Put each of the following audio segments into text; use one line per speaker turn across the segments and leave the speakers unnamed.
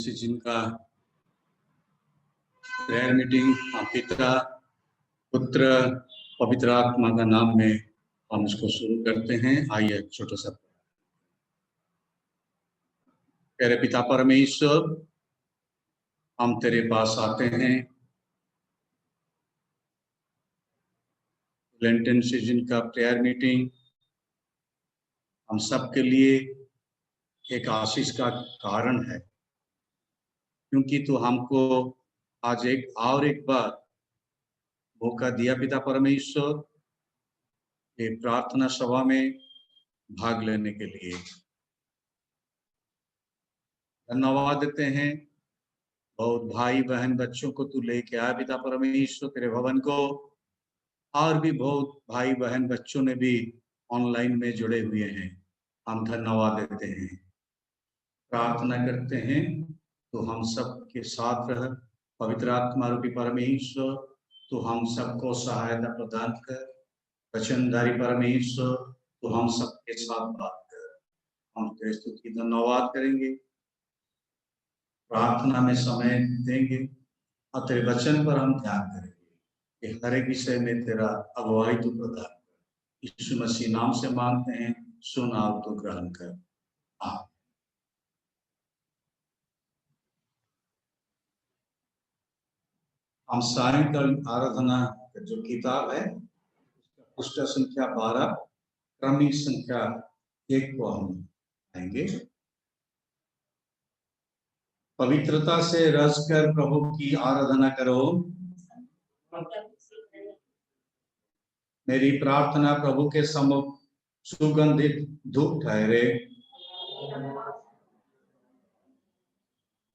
से जिनका prayer meeting पिता पुत्र पवित्र आत्मा का नाम में हम इसको शुरू करते हैं। आइए छोटा सा। प्यारे पिता परमेश्वर, हम तेरे पास आते हैं लेंटन सीजन का प्रेयर मीटिंग हम सबके लिए एक आशीष का कारण है, क्योंकि तू हमको आज एक बार मौका दिया पिता परमेश्वर ये प्रार्थना सभा में भाग लेने के लिए। धन्यवाद देते हैं, बहुत भाई बहन बच्चों को तू लेके आया पिता परमेश्वर तेरे भवन को, और भी बहुत भाई बहन बच्चों ने भी ऑनलाइन में जुड़े हुए हैं। हम धन्यवाद देते हैं, प्रार्थना करते हैं तो हम सब के साथ रह। पवित्र आत्मा रूपी परमेश्वर तो हम सबको सहायता प्रदान कर। वचनधारी परमेश्वर तो हम सबके साथ बात कर। हम तेरे स्तुति धन्यवाद करेंगे, प्रार्थना में समय देंगे और तेरे वचन पर हम ध्यान करेंगे कि हर एक विषय में तेरा अगुवाई तू प्रदान कर। यीशु मसीह नाम से मांगते हैं, सुन आप तो ग्रहण कर। आमीन। हम सायंकाल आराधना जो किताब है पृष्ठ संख्या 12 क्रमिक संख्या 1 को हम आएंगे। पवित्रता से रस कर प्रभु की आराधना करो। मेरी प्रार्थना प्रभु के सम्मुख सुगंधित धूप ठहरे।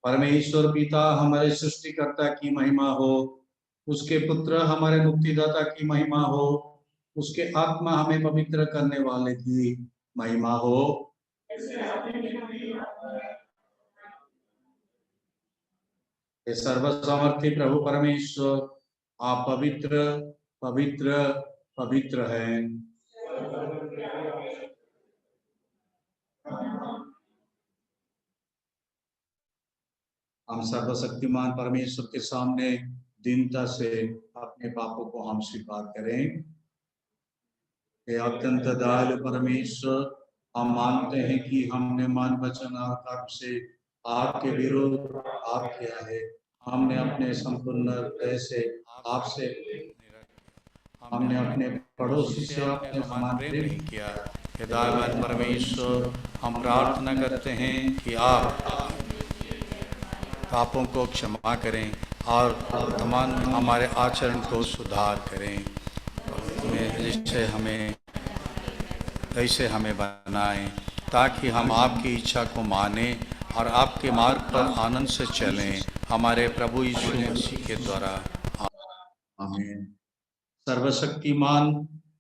परमेश्वर पिता हमारे सृष्टिकर्ता की महिमा हो, उसके पुत्र हमारे मुक्तिदाता की महिमा हो, उसके आत्मा हमें पवित्र करने वाले की महिमा हो। हे सर्वसामर्थी प्रभु परमेश्वर, आप पवित्र पवित्र पवित्र हैं। हम सर्वशक्तिमान परमेश्वर के सामने दीनता से अपने पापों को हम स्वीकार करें। हे अत्यंत दयालु परमेश्वर, हम मानते हैं कि हमने मन वचन और कर्म से आपके विरुद्ध पाप किया है। हमने अपने संपूर्ण हृदय से आपसे, हमने अपने पड़ोसी से अपने समान प्रेम नहीं किया। हे दयावान परमेश्वर, हम प्रार्थना करते हैं कि आप पापों को क्षमा करें और तमाम हमारे आचरण को सुधार करें। ऐसे हमें बनाएं ताकि हम आपकी इच्छा को मानें और आपके मार्ग पर आनंद से चलें। हमारे प्रभु यीशु मसीह के द्वारा आमीन। सर्वशक्तिमान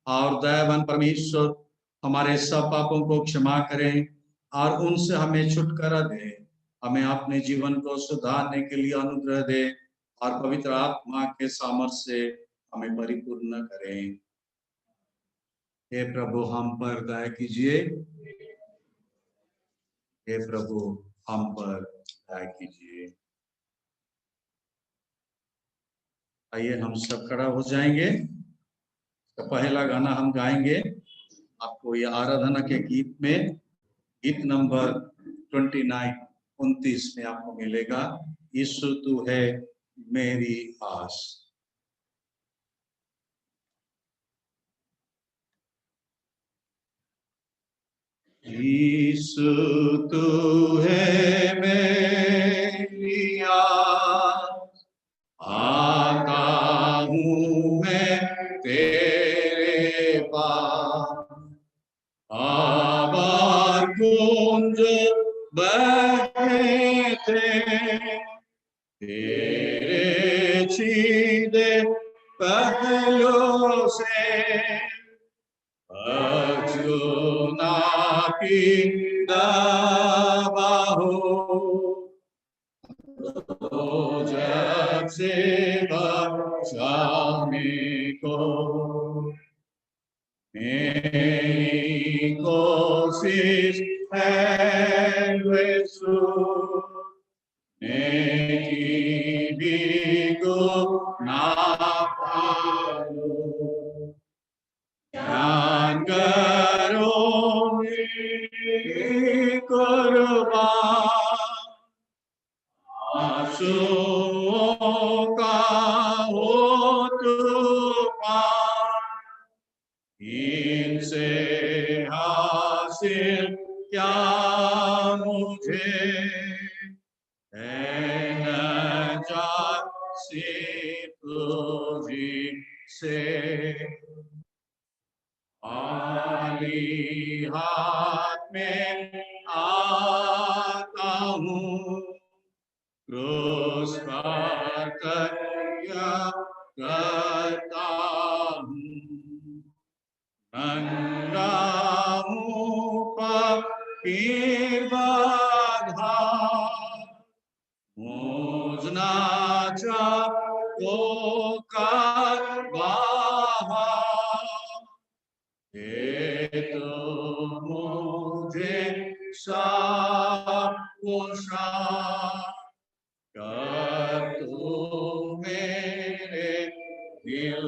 और दयावान परमेश्वर हमारे सब पापों को क्षमा करें और उनसे हमें छुटकारा दे। हमें अपने जीवन को सुधारने के लिए अनुग्रह दे और पवित्र आत्मा के सामर्थ्य से हमें परिपूर्ण करें। हे प्रभु हम पर दया कीजिए। हे प्रभु हम पर दया कीजिए। आइए हम सब खड़ा हो जाएंगे। तो पहला गाना हम गाएंगे आपको ये आराधना के गीत में, गीत नंबर 29 में आपको मिलेगा, यीशु तू है मेरी आस। यीशु तू है मेरी आस, आता हूँ मैं तेरे पास। आवाज़ गूंज बहे तेरे सीधे पहलू से, अर्जुना की दवा हो, तो जग से बचाने को। मेरी कोशिश है यीशु, नेकी भी गुनाह पालो, ध्यान करो मेरी कुर्बान, आंसुओं का हो तूफान, इनसे हासिल क्या मुझे है नजात सिर्फ तुझी से। खाली हाथ में आता हूँ, क्रूस पर कर्या करता हूँ, नंगा हूँ फकीर बाधा, मुझना चाहो कारवां, ये तो मुझे साफ पोशाक कर, तू मेरे दिल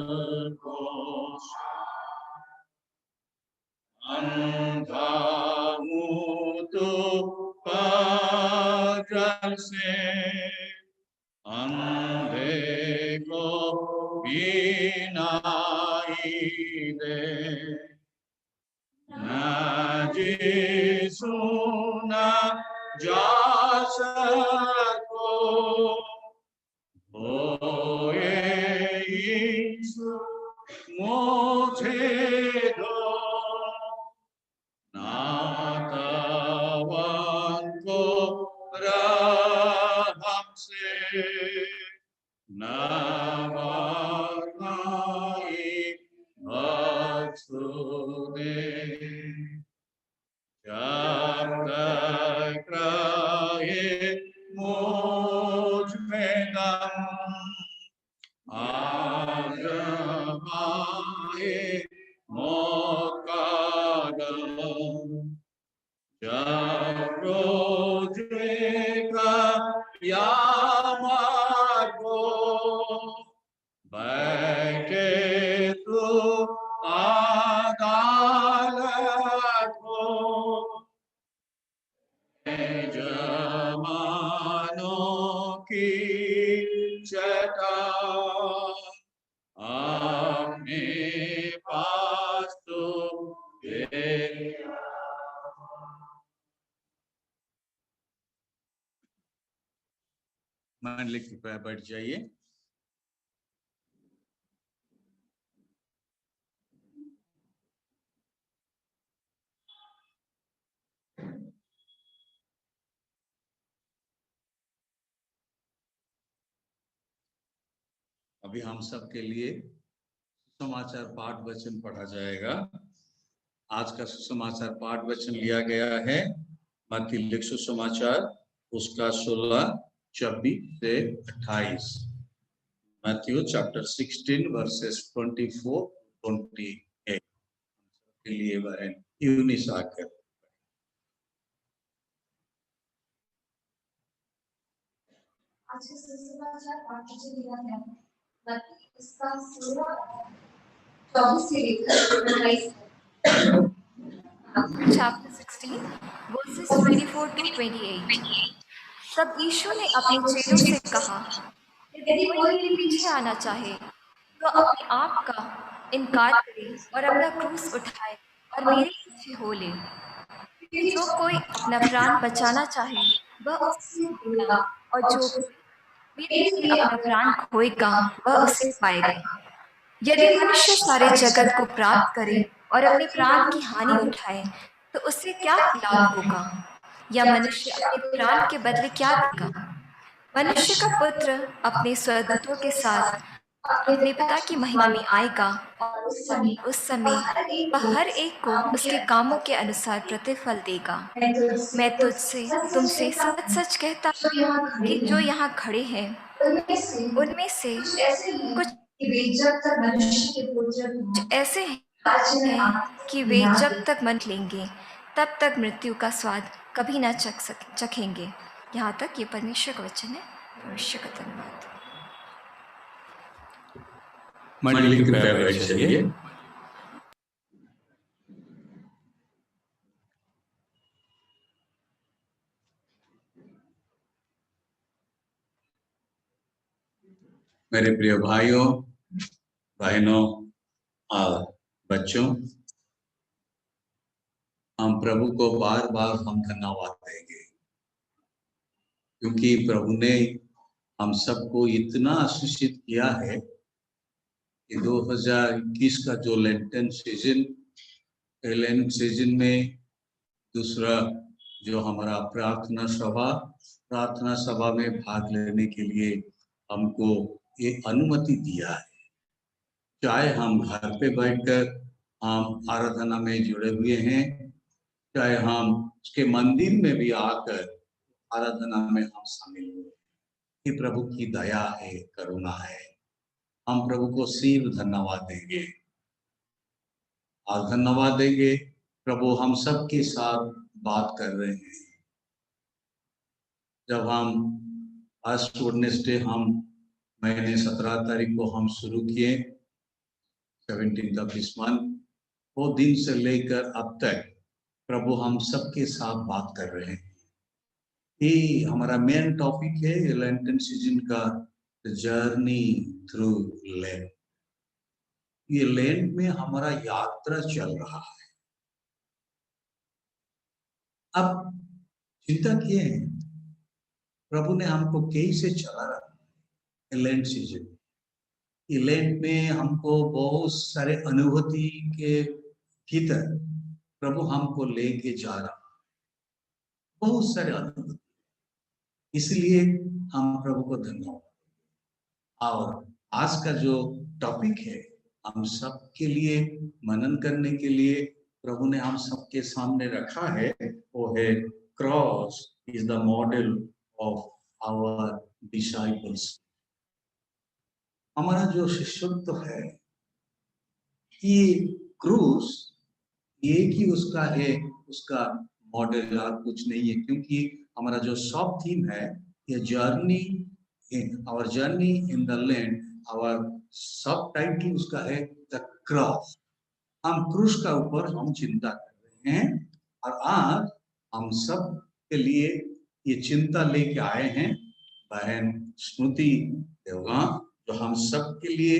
को अंधा हूँ तो पागल से, अंधे को बीनाई दे, न यीशु न जा सको, ओ यीशु मुझे दो, नातावान को रहम से नवाई बख्शुदे, जब तक रहे मुझ में दम, आजमाए मौत का दम, जब रोजेगा यामत को, बैठे तू अदालत को, जमानों की चट्टान अपने पास तो मंडली कृपया बैठ जाइए। अभी हम सब के लिए सुसमाचार पाठ वचन पढ़ा जाएगा। आज का सुसमाचार पाठ वचन लिया गया है मत्ती लिखित सुसमाचार उसका 16-26 से 28। मैथ्यू चैप्टर 16 वर्सेस 24-28 के लिए वह यूनिस आकर
आज के सुसमाचार पाठ वचन लिया है मत्ती उसका 16-24 से लेकर 28
Chapter 16, verses 24 to 28। तब यीशु ने अपने चेलों से कहा, यदि कोई मेरे पीछे आना चाहे तो अपने आप का इनकार करे और अपना क्रूस उठाए और मेरे पीछे हो ले। जो कोई अपना प्राण बचाना चाहे वह उसे खोएगा, और जो मेरे लिए अपना प्राण खोएगा वह उसे पाएगा। यदि मनुष्य सारे जगत को प्राप्त करे और अपने प्राण की हानि उठाए तो उससे क्या लाभ होगा, या मनुष्य अपने प्राण के बदले क्या देगा। मनुष्य का पुत्र अपने स्वदूतों के साथ अपने पिता की महिमा में आएगा और उस समय वह हर एक को उसके कामों के अनुसार प्रतिफल देगा। मैं तुमसे सच सच कहता हूँ कि जो यहाँ खड़े हैं उनमें से कुछ ऐसे हैं कि वे जब तक मन लेंगे तब तक मृत्यु का स्वाद कभी न चखेंगे। यहाँ तक ये परमेश्वर का वचन है। परमेश्वर का धन्यवाद।
मंडली कृपया बैठ जाइए। मेरे प्रिय भाइयों, बहनों और बच्चों, हम प्रभु को बार बार हम धन्यवाद देंगे, क्योंकि प्रभु ने हम सबको इतना आशीषित किया है कि 2021 का जो लेंटन सीजन में दूसरा जो हमारा प्रार्थना सभा में भाग लेने के लिए हमको ये अनुमति दिया है। चाहे हम घर पे बैठकर हम आराधना में जुड़े हुए हैं, चाहे हम उसके मंदिर में भी आकर आराधना में हम शामिल हुए, ये प्रभु की दया है, करुणा है। हम प्रभु को सिर्फ धन्यवाद देंगे और धन्यवाद देंगे। प्रभु हम सबके साथ बात कर रहे हैं। जब हम फर्स्ट वेडनेसडे महीने 17 तारीख को हम शुरू किए, 17 दिस मंथ, वो दिन से लेकर अब तक प्रभु हम सबके साथ बात कर रहे हैं। ये हमारा मेन टॉपिक है लेंटन सीजन का, जर्नी थ्रू लेंट। ये लेंट में हमारा यात्रा चल रहा है। अब चिंता किए हैं प्रभु ने हमको कैसे चला रहा है लेंट सीजन। ये लेंट में हमको बहुत सारे अनुभूति के भीतर प्रभु हमको लेके जा रहा है, बहुत सारे अनुभूति। इसलिए हम प्रभु को धन्यवाद। और आज का जो टॉपिक है हम सबके लिए मनन करने के लिए प्रभु ने हम सबके सामने रखा है, वो है cross is the model of our disciples. हमारा जो शिष्यत्व है, ये क्रूस एक ही उसका है, उसका मॉडल और कुछ नहीं है। क्योंकि हमारा जो सब थीम है, ये journey our journey in the land, our subtitle उसका है द क्रॉस। हम क्रूस का ऊपर हम चिंता कर रहे हैं और आज हम सब के लिए ये चिंता लेके आए हैं बहन स्मृति देवगा, जो हम सब के लिए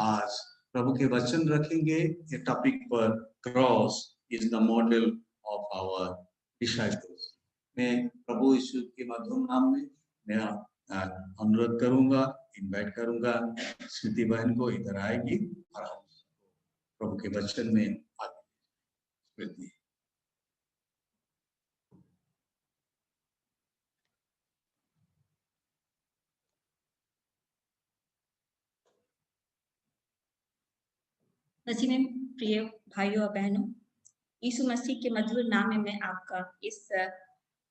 आज प्रभु के वचन रखेंगे। ये टॉपिक पर cross is the model of our disciples. मैं प्रभु यीशु के मधुर नाम में मैं अनुरोध करूंगा, इनवाइट करूंगा स्मृति बहन को, इधर आएगी और हम प्रभु के वचन में आगे।
मसीह में प्रिय भाइयों और बहनों, यीशु मसीह के मधुर नाम में मैं आपका इस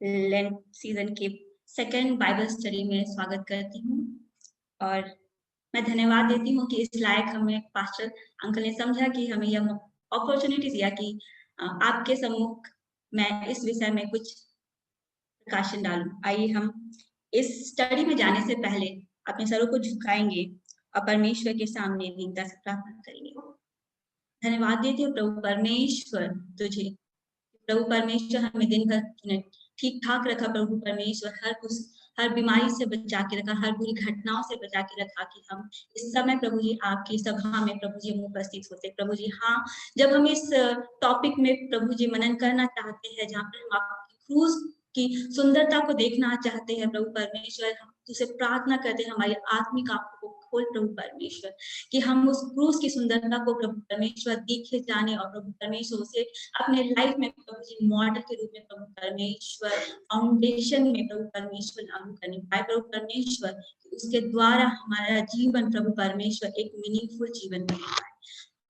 लेंट सीजन के सेकंड बाइबल स्टडी में स्वागत करती हूँ। और मैं धन्यवाद देती हूँ कि इस लायक हमें पास्टर अंकल ने समझा कि हमें यह अपॉर्चुनिटी दिया कि आपके सम्मुख मैं इस विषय में कुछ प्रकाशन डालूं। आइए हम इस स्टडी में जाने से पहले अपने सरों को झुकाएंगे और परमेश्वर के सामने विनम्रता से प्रार्थना करेंगे। धन्यवाद देते हो प्रभु परमेश्वर तुझे। प्रभु परमेश्वर हमें दिन भर ठीक ठाक रखा। प्रभु परमेश्वर हर बीमारी से बचा के रखा, हर बुरी घटनाओं से बचा के रखा कि हम इस समय प्रभु जी आपकी सभा में प्रभु जी उपस्थित होते। प्रभु जी हाँ, जब हम इस टॉपिक में प्रभु जी मनन करना चाहते हैं, जहाँ पर हम आपकी क्रूस की सुंदरता को देखना चाहते हैं प्रभु परमेश्वर, हम तुझसे प्रार्थना करते हैं हमारी आत्मिक आंखों को खोल प्रभु परमेश्वर, कि हम उस क्रूस की सुंदरता को प्रभु परमेश्वर देखे जाने और प्रभु परमेश्वर उसे अपने लाइफ में प्रभु जी मॉडल के रूप में प्रभु परमेश्वर फाउंडेशन में प्रभु परमेश्वर लागू करने पाए। प्रभु परमेश्वर उसके द्वारा हमारा जीवन प्रभु परमेश्वर एक मीनिंगफुल जीवन बन पाए।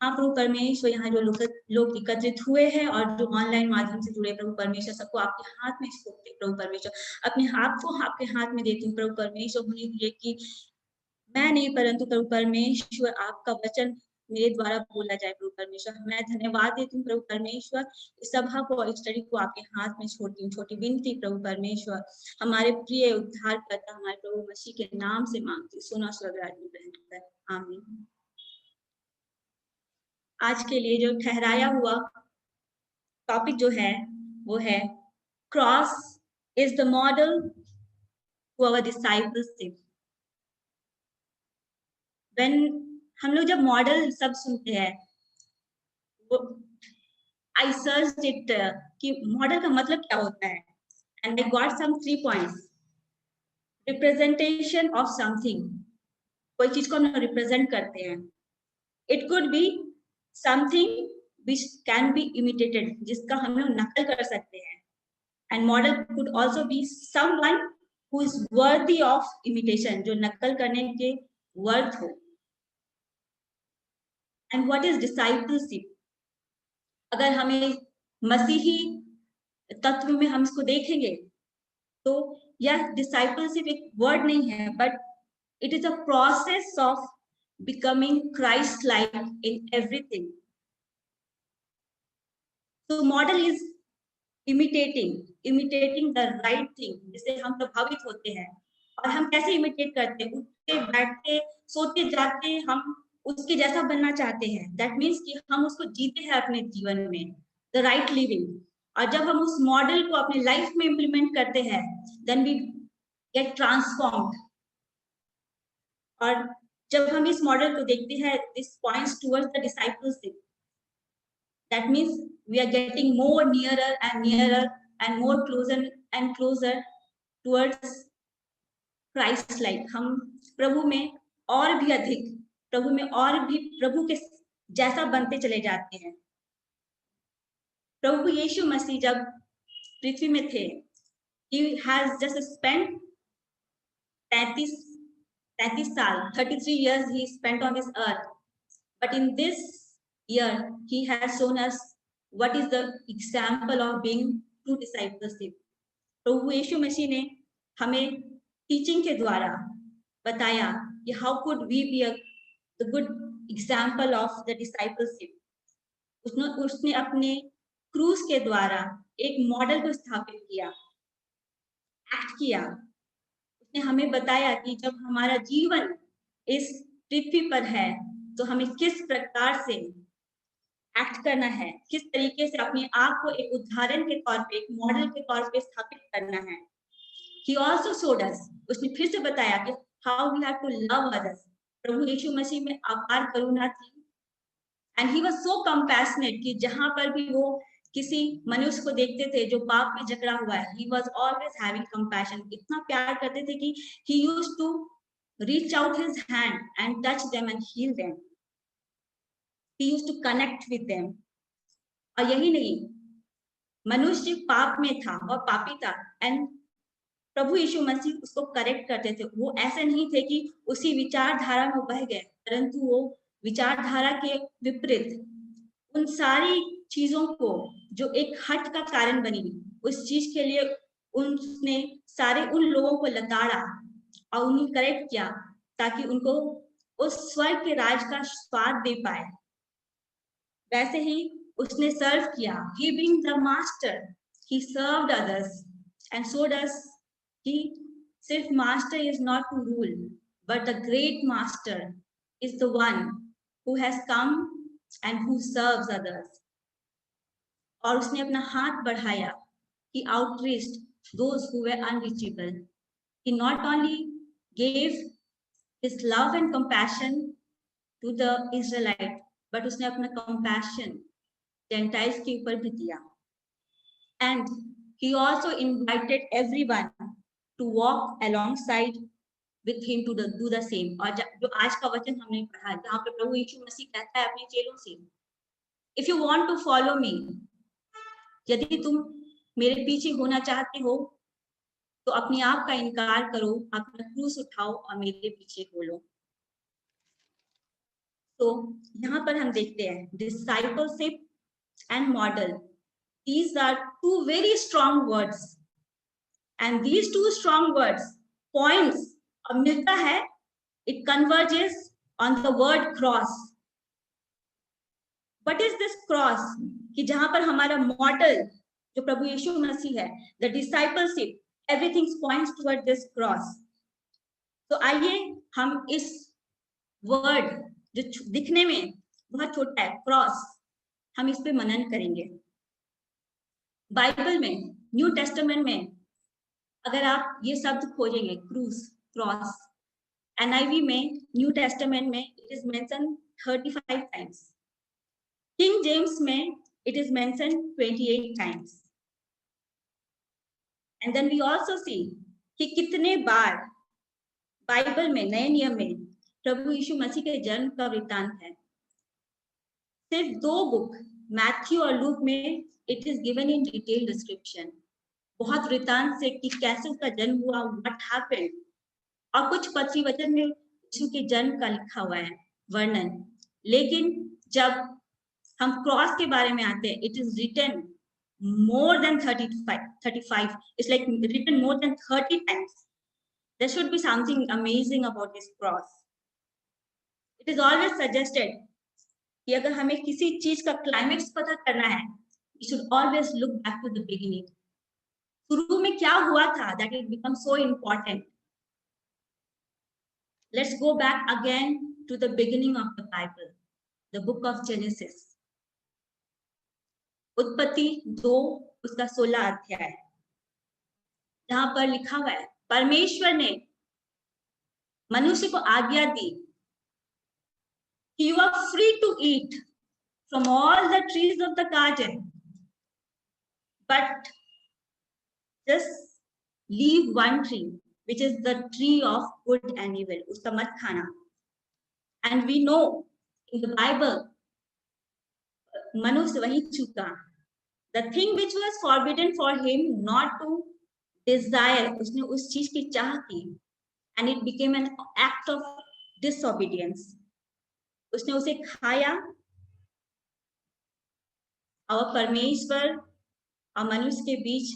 हाँ प्रभु परमेश्वर, यहाँ जो लोग एकत्रित हुए हैं और जो ऑनलाइन माध्यम से जुड़े प्रभु परमेश्वर, सबको आपके हाथ में सौंपते प्रभु परमेश्वर, अपने हाथ को आपके हाथ में देती हूँ प्रभु परमेश्वर। उन्हें दिए कि मैं नहीं परंतु प्रभु परमेश्वर आपका वचन मेरे द्वारा बोला जाए प्रभु परमेश्वर। मैं धन्यवाद देती हूँ प्रभु परमेश्वर, इस सभा को, इस स्टडी को आपके हाथ में छोड़ती हूँ। छोटी विनती प्रभु परमेश्वर, हमारे प्रिय उद्धारकर्ता हमारे प्रभु मसीह के नाम से मांगती हूँ, सुना स्वर्गराज में रहकर, आमीन। आज के लिए जो ठहराया हुआ टॉपिक जो है वो है cross is the model to our discipleship. When हम लोग जब मॉडल सब सुनते हैं, वो आई सर्च इट कि मॉडल का मतलब क्या होता है, and I got some 3 points. Representation of something, कोई चीज को हम रिप्रेजेंट करते हैं। It could be something which can be imitated, जिसका हम लोग नकल कर सकते हैं। And model could also be someone who is worthy of imitation, जो नकल करने के worth हो। And what is discipleship? अगर हमें मसीही तत्व में हम इसको देखेंगे तो यह discipleship एक word नहीं है, but it is a process of becoming Christ-like in everything. So model is imitating the right thing, जिससे हम प्रभावित होते हैं। और हम कैसे इमिटेट करते हैं? उठते बैठते सोते जागते हम उसके जैसा बनना चाहते हैं। दैट मीन्स कि हम उसको जीते हैं अपने जीवन में, द राइट लिविंग। और जब हम उस मॉडल को अपने लाइफ में इम्प्लीमेंट करते हैं, देन वी गेट ट्रांसफॉर्म्ड। और जब हम इस मॉडल को देखते हैं, this points towards the discipleship. That means we are getting more nearer and more closer and closer towards Christ-like. हम प्रभु में और भी अधिक, प्रभु में और भी प्रभु के जैसा बनते चले जाते हैं। प्रभु यीशु मसीह जब पृथ्वी में थे, he has just spent 33 साल, 33 years he spent on this earth. But in this year he has shown us what is the example of being true discipleship. प्रभु यीशु मसीह ने हमें टीचिंग के द्वारा बताया कि how could we be the good example of the discipleship. उसने अपने क्रूस के द्वारा एक मॉडल को स्थापित किया, एक्ट किया। उसने हमें बताया कि जब हमारा जीवन इस पृथ्वी पर है तो हमें किस प्रकार से एक्ट करना है, किस तरीके से अपने आप को एक उदाहरण के तौर पे, एक मॉडल के तौर पे स्थापित करना है। He also showed us, उसने फिर से बताया कि how we have to love others. प्रभु यीशु मसीह में अपार करुणा थी, and he was so compassionate कि जहां पर भी वो किसी मनुष्य को देखते थे जो पाप में जकड़ा हुआ है, he was always having compassion. इतना प्यार करते थे कि he used to reach out his hand and touch them and heal them. He used to connect with them. और यही नहीं, मनुष्य पाप में था और पापी था, एंड प्रभु यीशु मसीह उसको करेक्ट करते थे। वो ऐसे नहीं थे कि उसी विचारधारा में बह गए, परंतु वो विचारधारा के विपरीत उन सारी चीजों को जो एक हट का कारण बनी, उस चीज के लिए उसने सारे उन लोगों को लताड़ा और उन्हें करेक्ट किया ताकि उनको उस स्वर्ग के राज का स्वाद दे पाए। वैसे ही उसने सर्व किया। He being the master, he served others and showed us कि सिर्फ master is not to rule, but the great master is the one who has come and who serves others. और उसने अपना हाथ बढ़ाया, he outreached those who were unreachable. He not only gave his love and compassion to the Israelite, but उसने अपना compassion Gentiles के ऊपर भी दिया। And he also invited everyone to walk alongside with him to do the same. और जो आज का वचन हमने पढ़ा, जहाँ पे प्रभु यीशु मसीह कहता है अपने चेलों से, if you want to follow me, यदि तुम मेरे पीछे होना चाहते हो तो अपने आप का इनकार करो, अपना क्रूस उठाओ और मेरे पीछे बोलो। तो यहाँ पर हम देखते हैं discipleship and model. These are two very strong words, and these two strong words points और मिलता है, it converges on the word cross. What is this cross? कि जहां पर हमारा मॉडल जो प्रभु यीशु मसीह है, the discipleship, everything points toward this cross. तो आइए हम इस वर्ड जो दिखने में बहुत छोटा है, क्रॉस, हम इस पे मनन करेंगे। बाइबल में, न्यू टेस्टामेंट में अगर आप ये शब्द खोजेंगे, क्रूस, क्रॉस, NIV में, न्यू टेस्टामेंट में it is mention 35 times, King James में it is mention 28 times. And then we also see कि कितने बार बाइबल में, नए नियम में प्रभु यीशु मसीह के जन्म का वृत्तांत है। सिर्फ 2 बुक, मैथ्यू और लूक में it is given in detail description, बहुत वृत्तांत से कि कैसे उसका जन्म हुआ, व्हाट हैपेंड, और कुछ पत्री वचन में यीशु के जन्म का लिखा हुआ है वर्णन। लेकिन जब हम क्रॉस के बारे में आते हैं, it is written more than 35, it's like written more than 30 times. There should be something amazing about this cross. It is always suggested कि अगर हमें किसी चीज का क्लाइमेक्स पता करना है, we should always look back to the beginning. शुरू में क्या हुआ था, that it becomes so important. Let's go back again to the beginning of the Bible, the book of Genesis. उत्पत्ति 2 उसका 16 अध्याय, जहां पर लिखा हुआ है, परमेश्वर ने मनुष्य को आज्ञा दी कि you are free to eat from all the trees of the garden, but just leave one tree, which is the tree of good and evil, उसका मत खाना। And we know in the Bible, मनुष्य वही चूका, the thing which was forbidden for him not to desire, उसने उस चीज की चाह की, and it became an act of disobedience. उसने उसे खाया और परमेश्वर और मनुष्य के बीच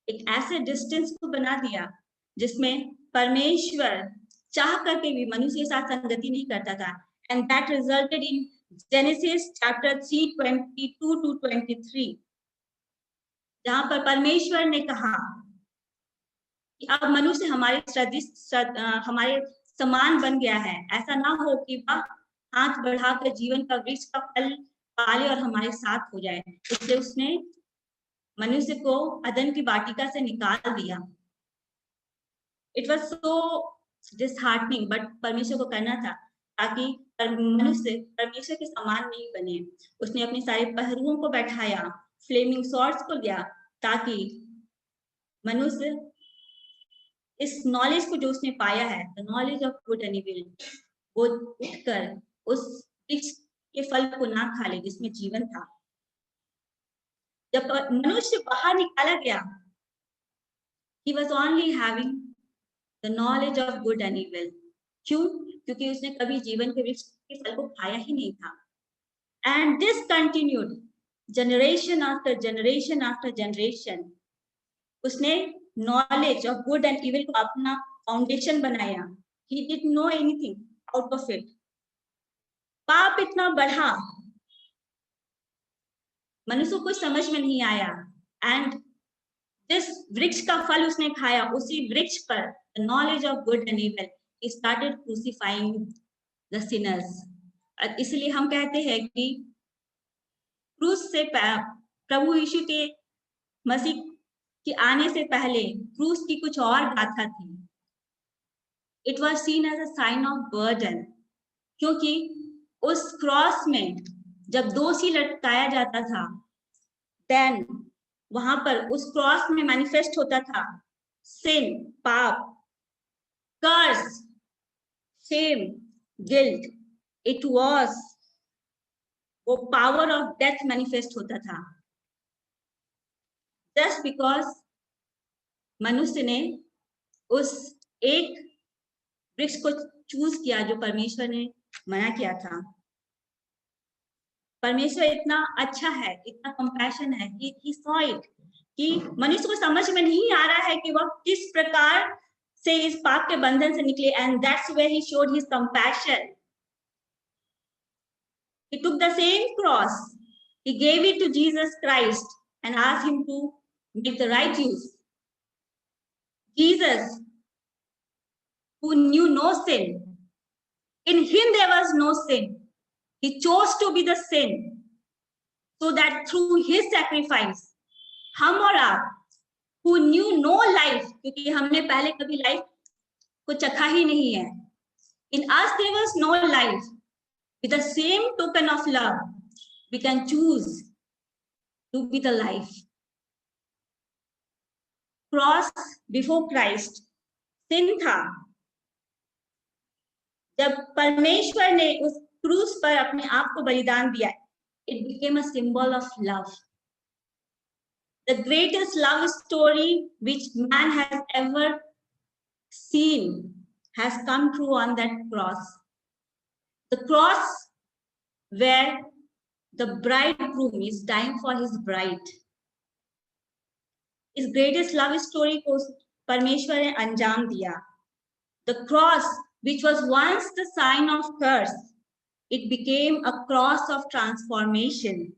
एक ऐसे डिस्टेंस को बना दिया जिसमें परमेश्वर चाह करके भी मनुष्य के साथ संगति नहीं करता था, and that resulted in Genesis chapter 3:22 to 23, जहां पर परमेश्वर ने कहा कि अब मनुष्य हमारे हमारे समान बन गया है, ऐसा ना हो कि वह हाथ बढ़ाकर जीवन का वृक्ष का फल पाले और हमारे साथ हो जाए। इसलिए उसने मनुष्य को अदन की वाटिका से निकाल दिया। It was so disheartening, but परमेश्वर को करना था ताकि मनुष्य परमेश्वर के समान नहीं बने। उसने अपने सारे पहरुओं को बैठाया, फ्लेमिंग सॉर्ड्स को लिया, ताकि मनुष्य इस नॉलेज को जो उसने पाया है, the knowledge of good and evil, वो उठकर उस वृक्ष के फल को ना खा ले जिसमें जीवन था। जब मनुष्य बाहर निकाला गया, he was only having the knowledge of good and evil. क्यों? क्योंकि उसने कभी जीवन के वृक्ष के फल को खाया ही नहीं था। And this continued generation after generation after generation. उसने knowledge of good and evil को अपना फाउंडेशन बनाया। He didn't know anything out of it. पाप इतना बढ़ा, मनुष्य को समझ में नहीं आया, एंड जिस वृक्ष का फल उसने खाया, उसी वृक्ष पर the knowledge of good and evil, he started crucifying the sinners. इसलिए हम कहते हैं कि क्रूस से प्रभु यीशु के मसीह के आने से पहले क्रूस की कुछ और गाथा थी। It was seen as a sign of burden, क्योंकि उस क्रॉस में जब दोषी लटकाया जाता था, देन वहां पर उस क्रॉस में मैनिफेस्ट होता था सिन, पाप, कर्स, शेम, गिल्ट। इट वाज वो पावर ऑफ डेथ मैनिफेस्ट होता था, जस्ट बिकॉज मनुष्य ने उस एक वृक्ष को चूज किया जो परमेश्वर ने मना किया था। परमेश्वर इतना अच्छा है, इतना कंपैशन है कि he saw it, कि मनुष्य को समझ में नहीं आ रहा है कि वह किस प्रकार से इस पाप के बंधन से निकले, and that's where he showed his compassion. He took the same cross. He gave it to Jesus Christ and asked him to make the right use. Jesus, who knew no sin, in him there was no sin. He chose to be the sin so that through his sacrifice, हम और आप who knew no life, क्योंकि हमने पहले कभी life को चखा ही नहीं है. In us there was no life. With the same token of love, we can choose to be the life. Cross before Christ, sin था. जब परमेश्वर ने उस क्रूस पर अपने आप को बलिदान दिया, it became a symbol of love. The greatest love story which man has ever seen has come true on that cross. The cross where the bridegroom is dying for his bride. इस greatest love story को परमेश्वर ने अंजाम दिया. The cross, which was once the sign of curse, it became a cross of transformation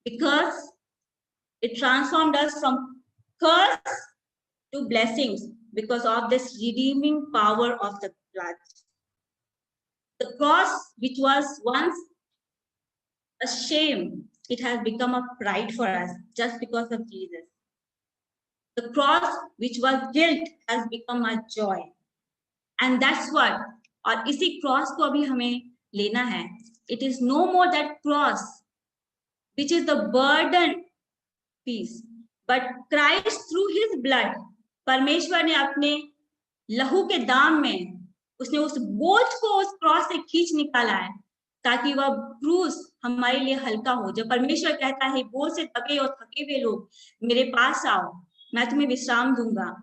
because it transformed us from curse to blessings because of this redeeming power of the blood. The cross, which was once a shame, it has become a pride for us just because of Jesus. The cross, which was guilt, has become a joy. And that's what, और इसी cross को अभी हमें लेना है. It is no more that cross, which is the burden piece, but Christ through his blood, परमेश्वर ने अपने लहू के दाम में उसने उस बोझ को उस क्रॉस से खींच निकाला है ताकि वह क्रूस हमारे लिए हल्का हो. जब परमेश्वर कहता है बोझ से थके और थके हुए लोग मेरे पास आओ, मैं तुम्हें विश्राम दूंगा.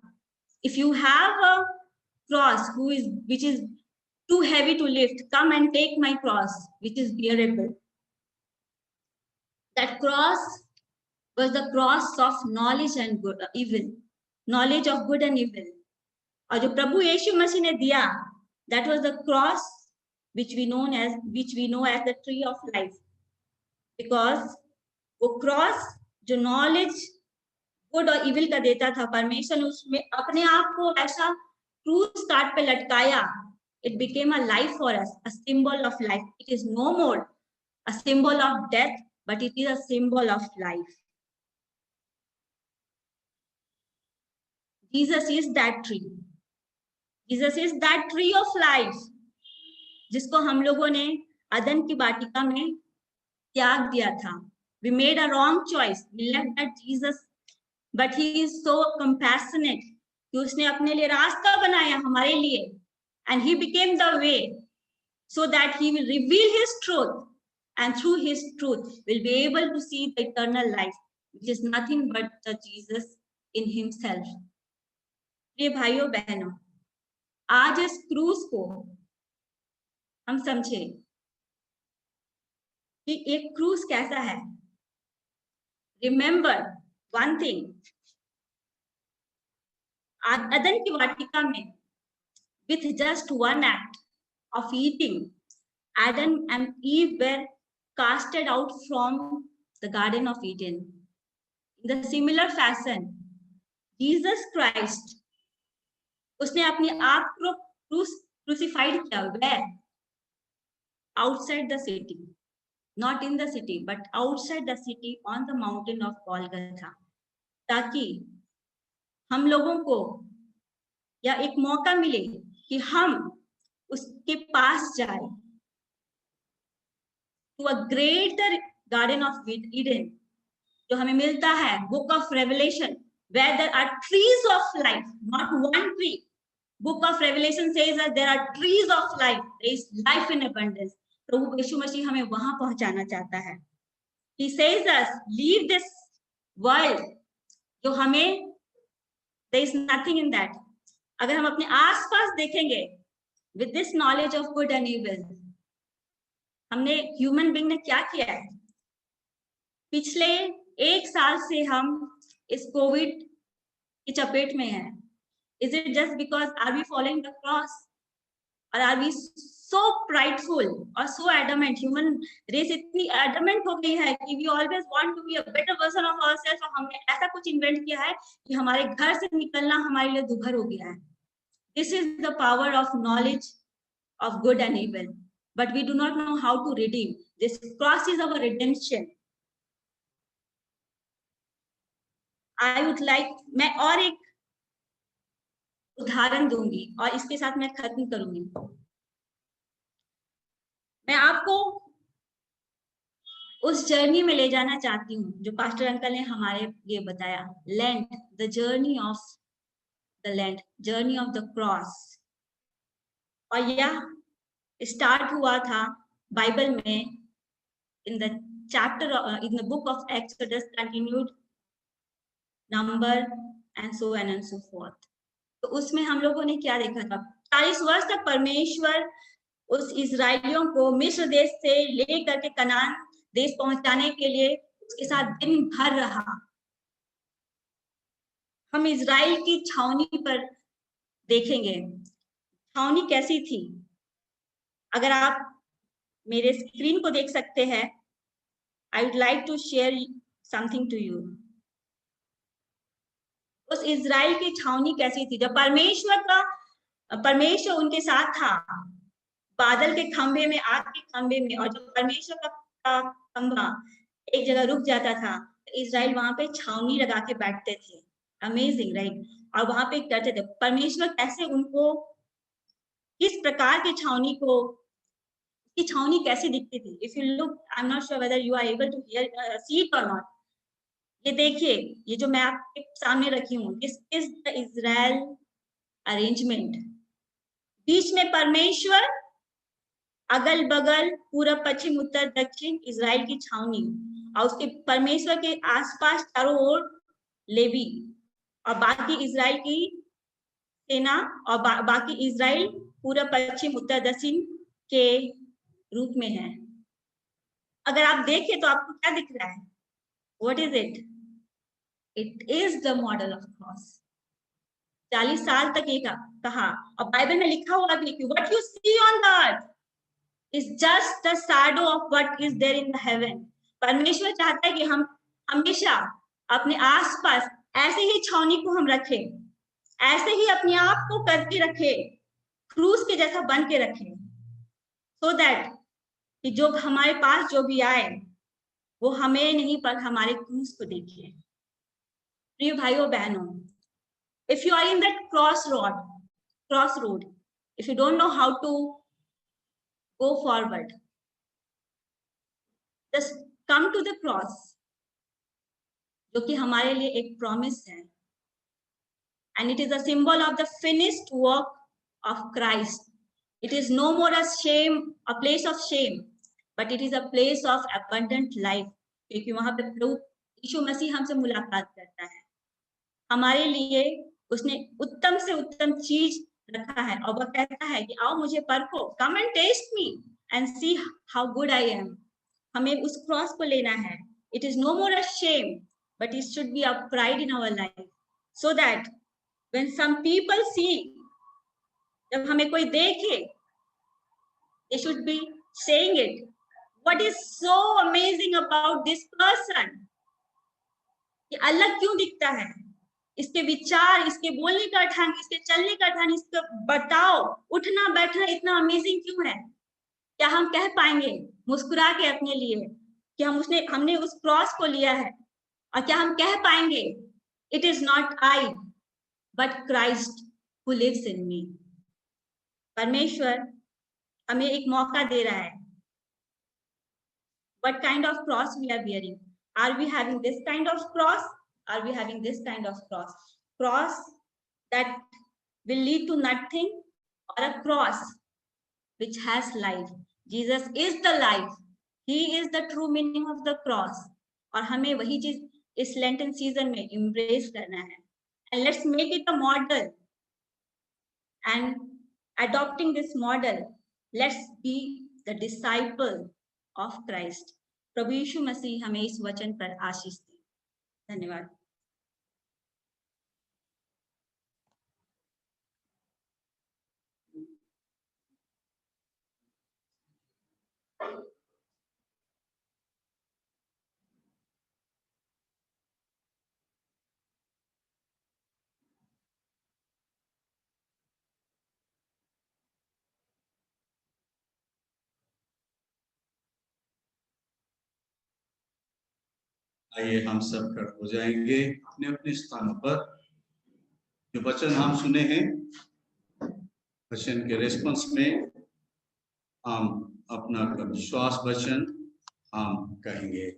If you have a cross which is too heavy to lift, come and take my cross which is bearable. That cross was the cross of knowledge and good, evil, knowledge of good and evil. और जो प्रभु यीशु मसीह ने दिया, that was the cross which we know as the tree of life, because वो cross जो knowledge good और evil का देता था, परमेश्वर ने उसमें अपने आप को ऐसा क्रूस काट पे लटकाया. It became a life for us, a symbol of life. It is no more a symbol of death, but it is a symbol of life. Jesus is that tree. Jesus is that tree of life, जिसको हम लोगों ने अदन की वाटिका में त्याग दिया था. We made a wrong choice. We left that Jesus, but he is so compassionate कि उसने अपने लिए रास्ता बनाया हमारे लिए, and he became the way so that he will reveal his truth, and through his truth we'll be able to see the eternal life, which is nothing but the Jesus in himself. प्रिय भाइयों बहनों, आज इस क्रूस को हम समझे कि एक क्रूस कैसा है. Remember one thing, अदन की वाटिका में with just one act of eating, Adam and Eve were casted out from the Garden of Eden. In the similar fashion, Jesus Christ, उसने अपने आप को crucified किया. Where? Outside the city, not in the city, but outside the city on the mountain of Golgotha, ताकि हम लोगों को या एक मौका मिले कि हम उसके पास जाए, to a greater Garden of Eden, जो हमें मिलता है Book of Revelation, where there are trees of life, not one tree. Book of Revelation says that there are trees of life, there is life in abundance. प्रभु यीशु मसीह हमें वहां पहुंचाना चाहता है. He says us, leave this world, जो हमें there is nothing in that. अगर हम अपने आसपास देखेंगे, with this knowledge of good and evil, हमने ह्यूमन बीइंग ने क्या किया है. पिछले 1 साल से हम इस कोविड की चपेट में हैं. Is it just because are we following the cross? और आर वी सो प्राइडफुल और सो एडमेंट? ह्यूमन रेस इतनी एडमेंट हो गई है कि we always want to be a better version of ourselves, और हमने ऐसा कुछ इन्वेंट किया है कि हमारे घर से निकलना हमारे लिए दुभर हो गया है। This is the power of knowledge of good and evil, but we do not know how to redeem. This cross is our redemption. I would like, मैं और एक उदाहरण दूंगी और इसके साथ मैं खत्म करूंगी। मैं आपको उस जर्नी में ले जाना चाहती हूँ जो पास्टर अंकल ने हमारे लिए बताया, land, the journey of the land, journey of the cross. और यह स्टार्ट हुआ था बाइबल में in the chapter in the book of Exodus, continued number and so on and so forth. तो उसमें हम लोगों ने क्या देखा था? 40 वर्ष तक परमेश्वर उस इजराइलियों को मिस्र देश से ले करके कनान देश पहुंचाने के लिए उसके साथ दिन भर रहा। हम इजराइल की छावनी पर देखेंगे, छावनी कैसी थी। अगर आप मेरे स्क्रीन को देख सकते हैं, I would like to share something to you. उस इजराइल की छावनी कैसी थी? जब परमेश्वर उनके साथ था, बादल के खंभे में, आग के खंभे में, और जब परमेश्वर का खंभा एक जगह रुक जाता था, इजराइल वहां पे छावनी लगा के बैठते थे। Amazing, right? और वहां पे करते थे। परमेश्वर कैसे उनको, किस प्रकार की छावनी को, की छावनी कैसी दिखती थी? If you look, I am not sure whether you are able to see it or not. ये देखिए, ये जो मैं आपके सामने रखी हूँ, this is the Israel arrangement. बीच में परमेश्वर, अगल बगल पूरब पश्चिम उत्तर दक्षिण इजराइल की छावनी, और उसके परमेश्वर के आसपास चारों ओर लेवी और बाकी इजराइल की सेना, और बाकी इजराइल पूरब पश्चिम उत्तर दक्षिण के रूप में है। अगर आप देखें तो आपको क्या दिख रहा है? What is it? It is the model of cross. 40 साल तक ये कहा, और बाइबल में लिखा हुआ भी कि what you see on the earth is just the shadow of what is there in the heaven. परमेश्वर चाहता है कि हम हमेशा अपने आसपास ऐसे ही छावनी को हम रखें, ऐसे ही अपने आप को करके रखें, क्रूस के जैसा बन के रखें, सो दैट कि जो हमारे पास जो भी आए वो हमें नहीं पर हमारे क्रूस को देखे। प्रिय भाइयों बहनों, if you are in that crossroad, if you don't know how to go forward, just come to the cross, जो कि हमारे लिए एक प्रॉमिस है, and it is a symbol of the finished work of Christ. It is no more a shame, a place of shame, but it is a place of abundant life, क्योंकि वहां पे प्रभु यीशु मसीह हमसे मुलाकात करता है। हमारे लिए उसने उत्तम से उत्तम चीज रखा है, और वह कहता है कि आओ मुझे परखो, come and test me and see how good I am. हमें उस क्रॉस को लेना है। It is no more a shame, but it should be a pride in our life, so that when some people see, जब हमें कोई देखे, they should be saying it, what is so amazing about this person. ये अलग क्यों दिखता है? इसके विचार, इसके बोलने का ढंग, इसके चलने का ढंग, इसका बर्ताव, उठना बैठना इतना अमेजिंग क्यों है? क्या हम कह पाएंगे मुस्कुरा के अपने लिए कि हमने उस क्रॉस को लिया है? और क्या हम कह पाएंगे it is not I but Christ who lives in me? परमेश्वर हमें एक मौका दे रहा है। What kind of cross we are wearing? Are we having this kind of cross? Are we having this kind of cross? Cross that will lead to nothing, or a cross which has life? Jesus is the life. He is the true meaning of the cross. और हमें वही चीज इस Lenten season में embrace करना है. And let's make it a model. And adopting this model, let's be the disciple of Christ. प्रभु यीशु मसीह हमें इस वचन पर आशीष दे। धन्यवाद।
आइए हम सब खड़े हो जाएंगे अपने अपने स्थानों पर। जो वचन हम सुने हैं, वचन के रेस्पॉन्स में हम अपना विश्वास वचन हम कहेंगे।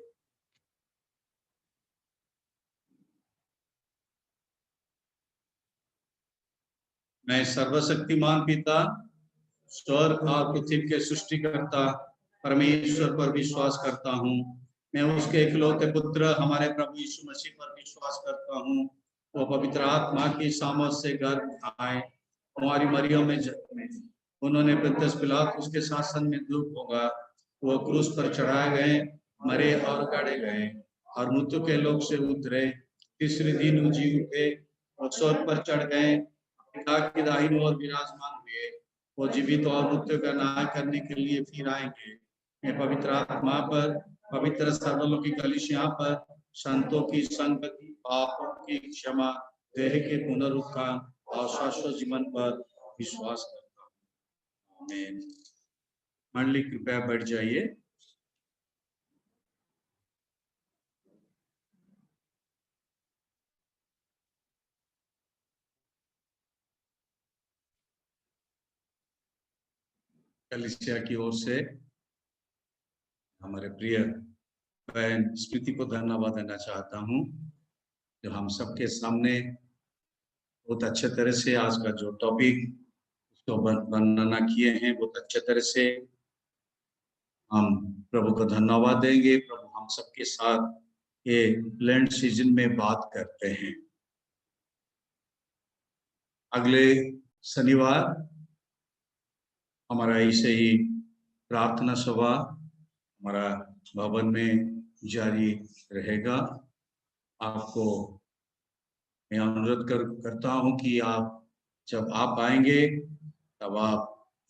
मैं सर्वशक्तिमान पिता, स्वर्ग और पृथ्वी के सृष्टिकर्ता परमेश्वर पर विश्वास करता हूँ। मैं उसके इकलौते पुत्र हमारे प्रभु यीशु मसीह पर विश्वास करता हूँ। वो पवित्र आत्मा की सामर्थ से गर्भ आए, हमारी मरियम में जन्मे, उन्होंने पुन्तियुस पिलातुस के शासन में दुख होगा, वो क्रूस पर चढ़ाए गए, मरे और गाड़े गए और मृत्यु के लोक से उतरे, तीसरे दिन जी उठे और स्वर्ग पर चढ़ गए, पिता की दाहिनी ओर विराजमान हुए। वो जीवित और मृत्यु का न्याय करने के लिए फिर आएंगे। मैं पवित्र आत्मा पर, पवित्र सर्वलोकी कलीसिया पर, संतों की संगति, पापों की क्षमा, देह के पुनरुत्थान और शाश्वत जीवन पर विश्वास करता हूँ। आमीन। मंडली कृपया बैठ जाइए। कलीसिया की ओर से हमारे प्रिय बहन स्मृति को धन्यवाद देना चाहता हूँ, जो हम सबके सामने बहुत अच्छे तरह से आज का जो टॉपिक उसको वर्णना किए हैं, बहुत अच्छे तरह से हम प्रभु को धन्यवाद देंगे। प्रभु हम सबके साथ ये लेंट सीजन में बात करते हैं। अगले शनिवार हमारा ऐसे ही प्रार्थना सभा हमारा भवन में जारी रहेगा। आपको मैं अनुरोध करता हूं कि आप जब आप आएंगे तब आप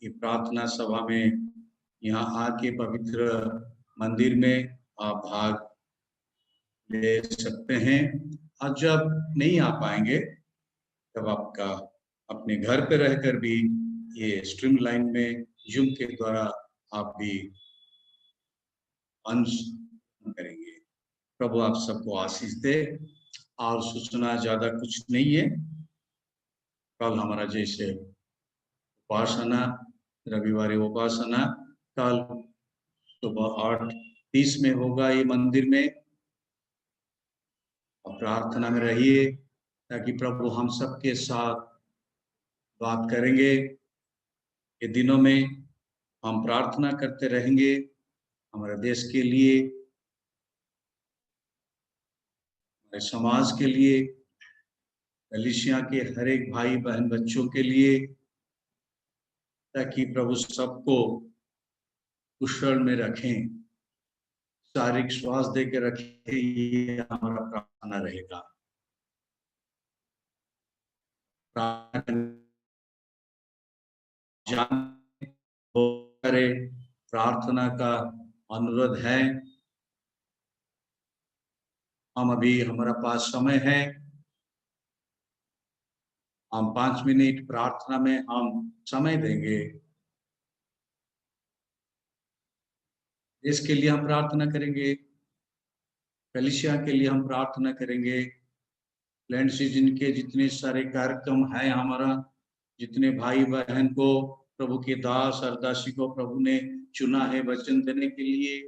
ये प्रार्थना सभा में यहाँ आके पवित्र मंदिर में आप भाग ले सकते हैं। और जब नहीं आ पाएंगे तब आपका अपने घर पे रहकर भी ये स्ट्रीम लाइन में जूम के द्वारा आप भी अंश करेंगे। प्रभु आप सबको आशीष दे। और सूचना ज्यादा कुछ नहीं है। कल हमारा जैसे उपासना, रविवार उपासना कल सुबह 8:30 में होगा ये मंदिर में। और प्रार्थना में रहिए ताकि प्रभु हम सबके साथ बात करेंगे। ये दिनों में हम प्रार्थना करते रहेंगे हमारे देश के लिए, हमारे समाज के लिए, कलीसिया के हर एक भाई बहन बच्चों के लिए, ताकि प्रभु सबको कुशल में रखें, शारीरिक स्वास्थ्य दे के रखें। ये हमारा प्रार्थना रहेगा। प्रार्थना का अनुरोध है। हम अभी हमारा पास समय है, हम 5 मिनट प्रार्थना में हम समय देंगे। इसके लिए हम प्रार्थना करेंगे, कलीसिया के लिए हम प्रार्थना करेंगे। लैंड सीजन के जितने सारे कार्यक्रम हैं, हमारा जितने भाई बहन को प्रभु के दास और दासी को प्रभु ने चुना है वचन देने के लिए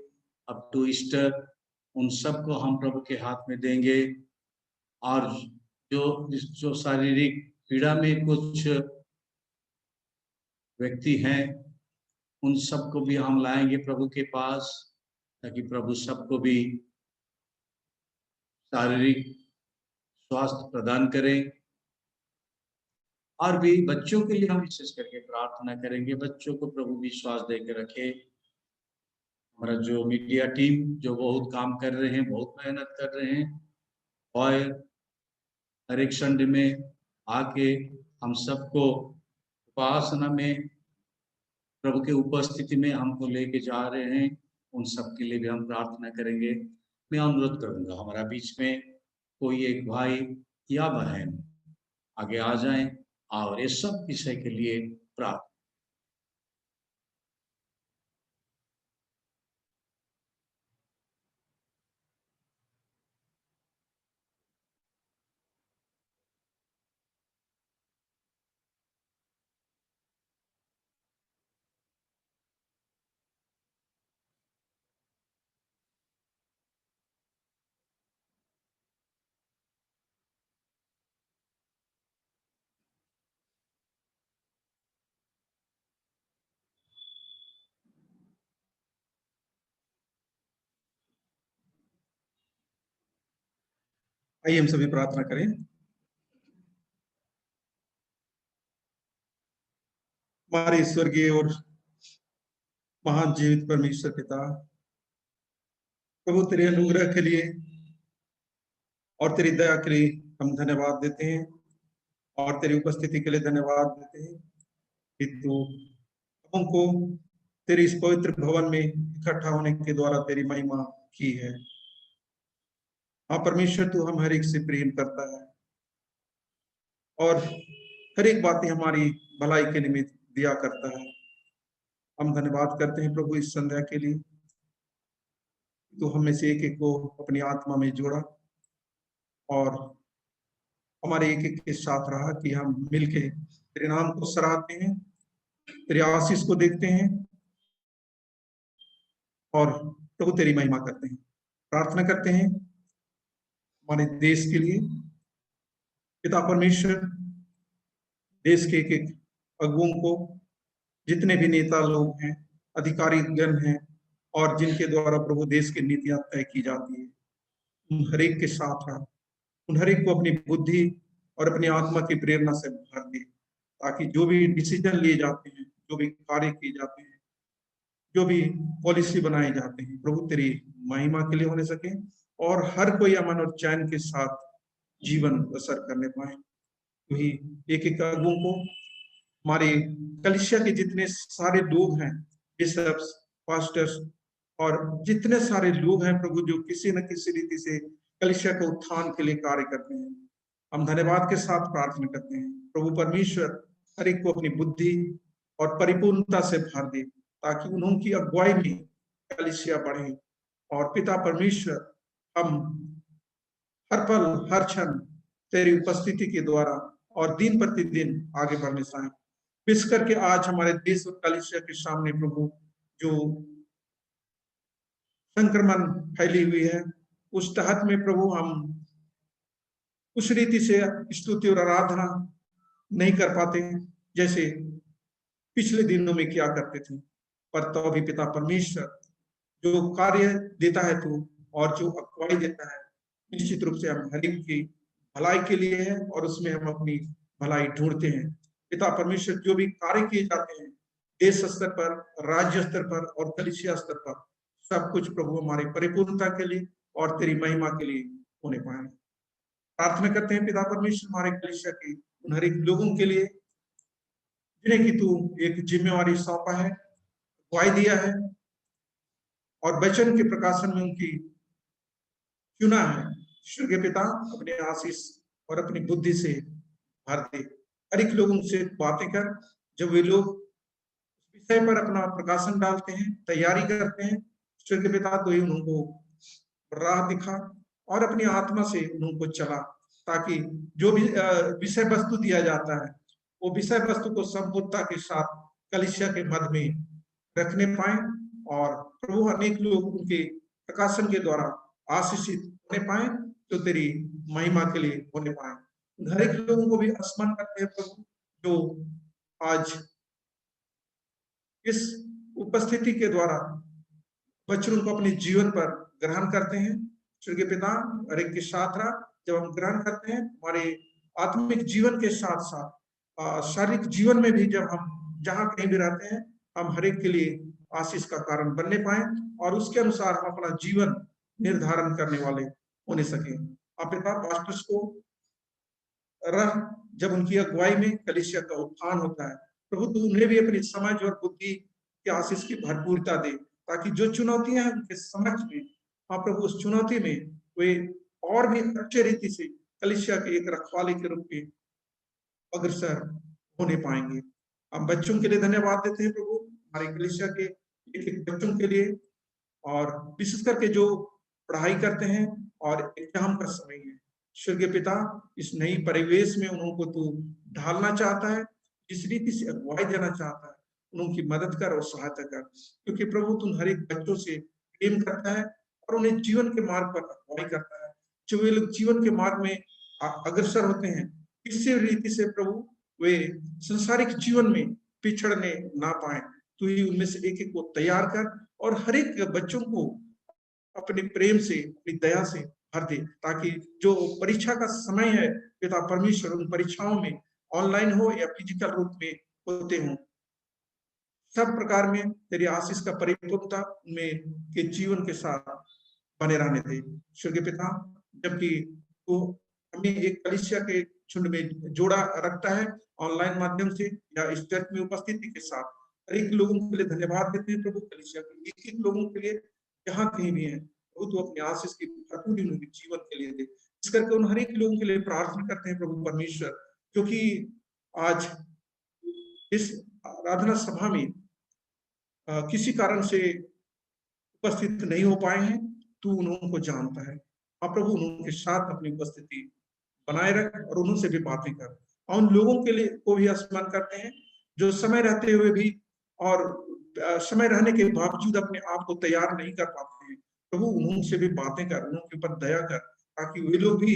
अप टू ईस्टर, उन सबको हम प्रभु के हाथ में देंगे। और जो शारीरिक पीड़ा में कुछ व्यक्ति हैं, उन सबको भी हम लाएंगे प्रभु के पास, ताकि प्रभु सबको भी शारीरिक स्वास्थ्य प्रदान करें। और भी बच्चों के लिए हम विशेष करके प्रार्थना करेंगे, बच्चों को प्रभु विश्वास देकर रखे। हमारा जो मीडिया टीम जो बहुत काम कर रहे हैं, बहुत मेहनत कर रहे हैं, और हर एक संडे में आके हम सबको उपासना में प्रभु के उपस्थिति में हमको लेके जा रहे हैं, उन सब के लिए भी हम प्रार्थना करेंगे। मैं अनुरोध करूंगा हमारा बीच में कोई एक भाई या बहन आगे आ जाएं और ये सब विषय के लिए प्रार्थना।
आइए हम सभी प्रार्थना करें। हमारे स्वर्गीय और महान जीवित परमेश्वर पिता, प्रभु तेरे अनुग्रह के लिए और तेरी दया के लिए हम धन्यवाद देते हैं और तेरी उपस्थिति के लिए धन्यवाद देते हैं कि तू हमको तेरे इस पवित्र भवन में इकट्ठा होने के द्वारा तेरी महिमा की है। हाँ परमेश्वर, तू हम हर एक से प्रेम करता है और हर एक बातें हमारी भलाई के निमित्त दिया करता है। हम धन्यवाद करते हैं प्रभु इस संध्या के लिए। तो हमें से एक एक को अपनी आत्मा में जोड़ा और हमारे एक एक के साथ रहा कि हम मिलके तेरे नाम को सराहते हैं, तेरे आशीष को देखते हैं और प्रभु तेरी महिमा करते हैं। प्रार्थना करते हैं हमारे देश के लिए। पिता परमेश्वर, देश के एक एक अगुओं को, जितने भी नेता लोग हैं, अधिकारी गण हैं और जिनके द्वारा प्रभु देश की नीतियां तय की जाती है, उन हर एक के साथ रहा। उन हर एक को अपनी बुद्धि और अपनी आत्मा की प्रेरणा से भर दे, ताकि जो भी डिसीजन लिए जाते हैं, जो भी कार्य किए जाते हैं, जो भी पॉलिसी बनाए जाते हैं, प्रभु तेरी महिमा के लिए होने सके और हर कोई अमन और चैन के साथ जीवन बसर करने पाए। वही एक एक अगुओं को, हमारे कलीसिया के जितने सारे लोग हैं, बिशप्स, पास्टर्स और जितने सारे लोग हैं प्रभु, जो किसी न किसी रीति से कलीसिया के उत्थान के लिए कार्य करते हैं, हम धन्यवाद के साथ प्रार्थना करते हैं। प्रभु परमेश्वर हर एक को अपनी बुद्धि और परिपूर्णता से भर दे, ताकि उनकी अगुवाई में कलीसिया बढ़े। और पिता परमेश्वर, हम हर पल हर क्षण तेरी उपस्थिति के द्वारा और दिन प्रतिदिन आगे बढ़ने चाहें। विशेष करके आज हमारे देश और कलीसिया के सामने प्रभु जो संक्रमण फैली हुई है, उस तहत में प्रभु हम उस रीति से स्तुति और आराधना नहीं कर पाते जैसे पिछले दिनों में किया करते थे। पर तो भी पिता परमेश्वर, जो कार्य देता है तू और जो अगुवाई देता है, निश्चित रूप से हम हर एक की भलाई के लिए है और उसमें हम अपनी भलाई ढूंढते हैं। पिता परमेश्वर, जो भी कार्य किए जाते हैं देश स्तर पर, राज्य स्तर पर और कलीसिया स्तर पर, सब कुछ प्रभु हमारी परिपूर्णता के लिए और तेरी महिमा के लिए होने पाए। प्रार्थना करते हैं पिता परमेश्वर, हमारे कलीसिया के उन हर एक लोगों के लिए जिन्हें कि तू एक जिम्मेवारी सौंपा है, अगुवाई दिया है और वचन के प्रकाशन में उनकी चुना है। स्वर्गीय पिता, अपने आशीष और अपनी बुद्धि से भर दे। हर एक लोगों से बातें कर, जब वे लोग विषय पर अपना प्रकाशन डालते हैं, तैयारी करते हैं, स्वर्गीय पिता तो ही उनको राह दिखा और अपनी आत्मा से उनको चला, ताकि जो भी विषय वस्तु दिया जाता है वो विषय वस्तु को संपूर्णता के साथ कलीसिया के मध्य में रखने पाए और प्रभु अनेक लोग उनके प्रकाशन के द्वारा आशीषित होने पाए, तो तेरी महिमा के लिए होने पाए। हर एक लोगों को भी स्मरण करते हैं प्रभु, जो आज इस उपस्थिति के द्वारा वचनों को अपने जीवन पर ग्रहण करते हैं। स्वर्गीय पिता, हर एक के साथ रहा। जब हम ग्रहण करते हैं, हमारे आत्मिक जीवन के साथ साथ शारीरिक जीवन में भी जब हम जहां कहीं भी रहते हैं, हम हर एक के लिए आशीष का कारण बनने पाए और उसके अनुसार हम अपना जीवन निर्धारण करने वाले होने सके। आप पिता, पास्टर्स को रह, जब उनकी अगुवाई में कलीसिया का उत्थान होता है, प्रभु तू उन्हें भी अपनी समझ और बुद्धि के आशीष की भरपूरता दे, ताकि जो चुनौतियां हैं उनके समक्ष में, हाँ प्रभु, उस चुनौती में वे और भी अच्छे रीति से कलीसिया के एक रखवाले के रूप में अग्रसर होने पाएंगे। हम बच्चों के लिए धन्यवाद देते हैं प्रभु, हमारे कलीसिया के एक एक बच्चों के लिए, और विशेष करके जो पढ़ाई करते हैं और एग्जाम का समय है। स्वर्गीय पिता, इस नई परिवेश में उनको तू ढालना चाहता है, जिस रीति से अगुवाई देना चाहता है, उनकी मदद कर और सहायता कर, क्योंकि प्रभु तुम हर एक बच्चों से प्रेम करता है और उन्हें जीवन के मार्ग पर अगुवाई करता है। जो वे लोग जीवन के मार्ग में अग्रसर होते हैं, किसी रीति से प्रभु वे संसारिक जीवन में पिछड़ने ना पाए, तो ही उनमें से एक एक को तैयार कर और हर एक बच्चों को अपने प्रेम से, अपनी दया से भर दे, ताकि जो परीक्षा का समय है पिता परमेश्वर उन परीक्षाओं में ऑनलाइन हो या फिजिकल रूप में होते हों, सब प्रकार में तेरी आशीष का परिपूर्णता में के जीवन के साथ बने रहने दे स्वर्गीय पिता। जबकि वो हमें एक कलीसिया के झुंड में जोड़ा रखता है ऑनलाइन माध्यम से या इस चर्च में उपस्थिति के साथ, हर एक लोगों के लिए धन्यवाद देते हैं प्रभु। कलीसिया के एक एक लोगों के लिए जहाँ कहीं भी है प्रभु, तो अपने आशीष की भरपूरी उनके जीवन के लिए दे। इस करके उन हर एक लोगों के लिए प्रार्थना करते हैं प्रभु परमेश्वर, क्योंकि आज इस आराधना सभा में किसी कारण से उपस्थित नहीं हो पाए हैं, तू उनको जानता है। आप प्रभु उनके साथ अपनी उपस्थिति बनाए रख और उनसे भी बातें कर, और उन लोगों के लिए को भी स्मरण करते हैं जो समय रहते हुए भी और समय रहने के बावजूद अपने आप को तैयार नहीं कर पाते हैं। प्रभु उनसे भी बातें कर, उनके ऊपर दया कर, ताकि वे लोग भी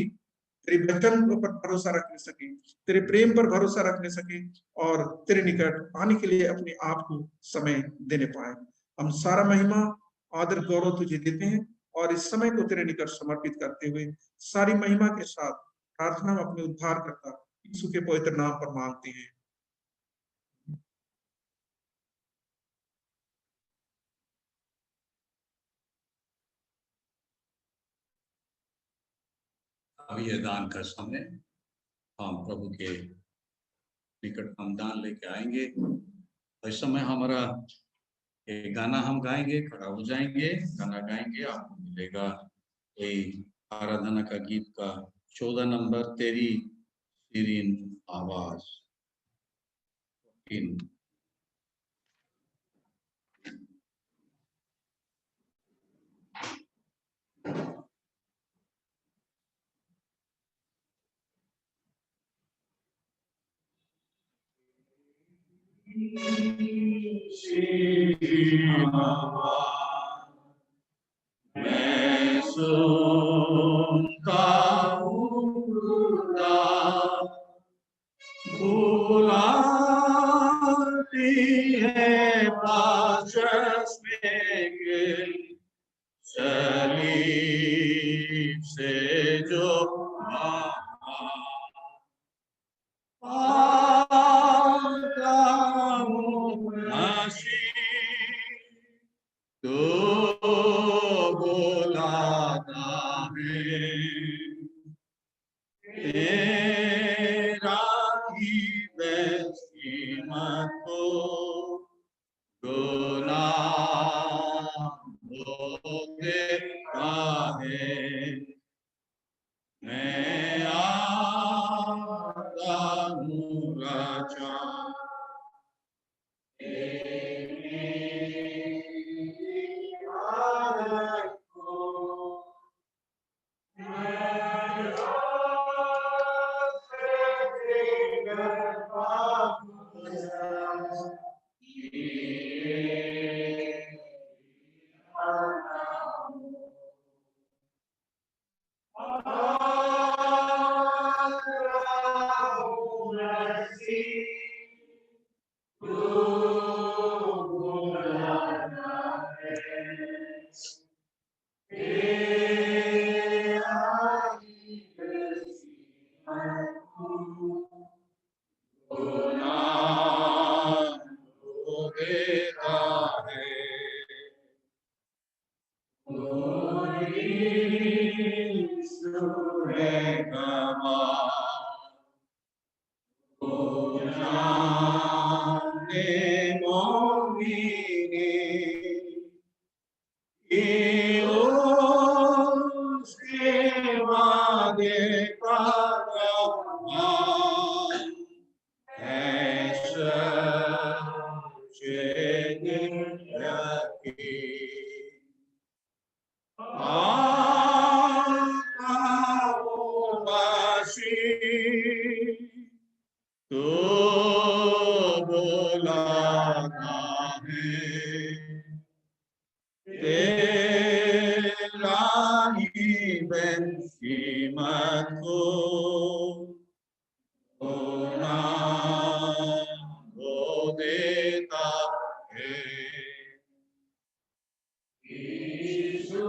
तेरे वचन पर भरोसा रखने सके, तेरे प्रेम पर भरोसा रखने सके और तेरे निकट आने के लिए अपने आप को समय देने पाए। हम सारा महिमा आदर गौरव तुझे देते हैं और इस समय को तेरे निकट समर्पित करते हुए सारी महिमा के साथ प्रार्थना में अपने उद्धार करता यीशु के पवित्र नाम पर मांगते हैं।
अब ये दान का समय, हम प्रभु के निकट हम दान लेके आएंगे। इस समय हमारा एक गाना हम गाएंगे, खड़ा हो जाएंगे, गाना गाएंगे, आपको मिलेगा कोई आराधना का गीत का 14 नंबर, तेरी सीरीन आवाज। मैं सुनता हूँ बुलाती है पास में, सलीब से जो आता हूँ मसीह, तो बुलाता है तेरा ही बेसीमत को गुलाम देता है। मैं आता हूँ राजा, तो बुलाता है तेरा ही बेसीमत को वो देता है। यीशु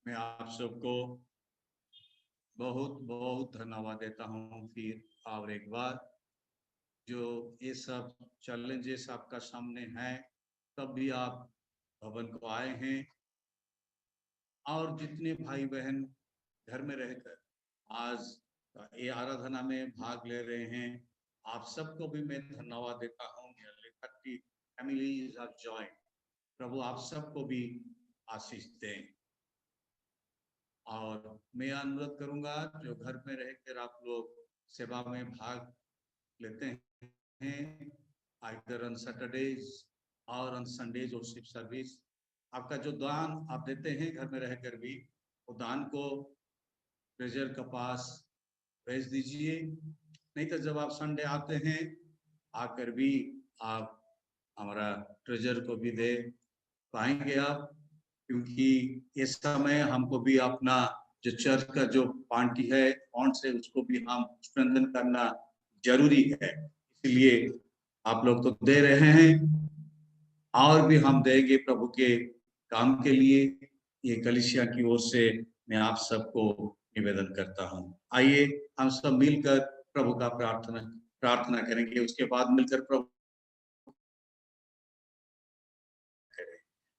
मैं आप सबको बहुत बहुत धन्यवाद देता हूँ फिर और एक बार, जो ये सब चैलेंजेस आपका सामने हैं, तब भी आप भवन को आए हैं, और जितने भाई बहन घर में रहकर आज ये आराधना में भाग ले रहे हैं, आप सबको भी मैं धन्यवाद देता हूँ। Families are joined. प्रभु आप सबको भी आशीष दें। और मैं अनुरोध करूंगा, जो घर में रहकर आप लोग सेवा में भाग लेते हैं, आइदर ऑन सैटरडेज और ऑन संडेज वर्शिप सर्विस, आपका जो दान आप देते हैं घर में रहकर भी, वो दान को ट्रेजर के पास भेज दीजिए। नहीं तो जब आप संडे आते हैं, आकर भी आप हमारा ट्रेजर को भी दे पाएंगे आप, क्योंकि इस समय हमको भी अपना जो चर्च का जो पार्टी है फंड से, उसको भी हम स्ट्रेंथन करना जरूरी है। इसलिए आप लोग तो दे रहे हैं, और भी हम देंगे प्रभु के काम के लिए। ये कलीसिया की ओर से मैं आप सबको निवेदन करता हूँ। आइए हम सब मिलकर प्रभु का प्रार्थना करेंगे। उसके बाद मिलकर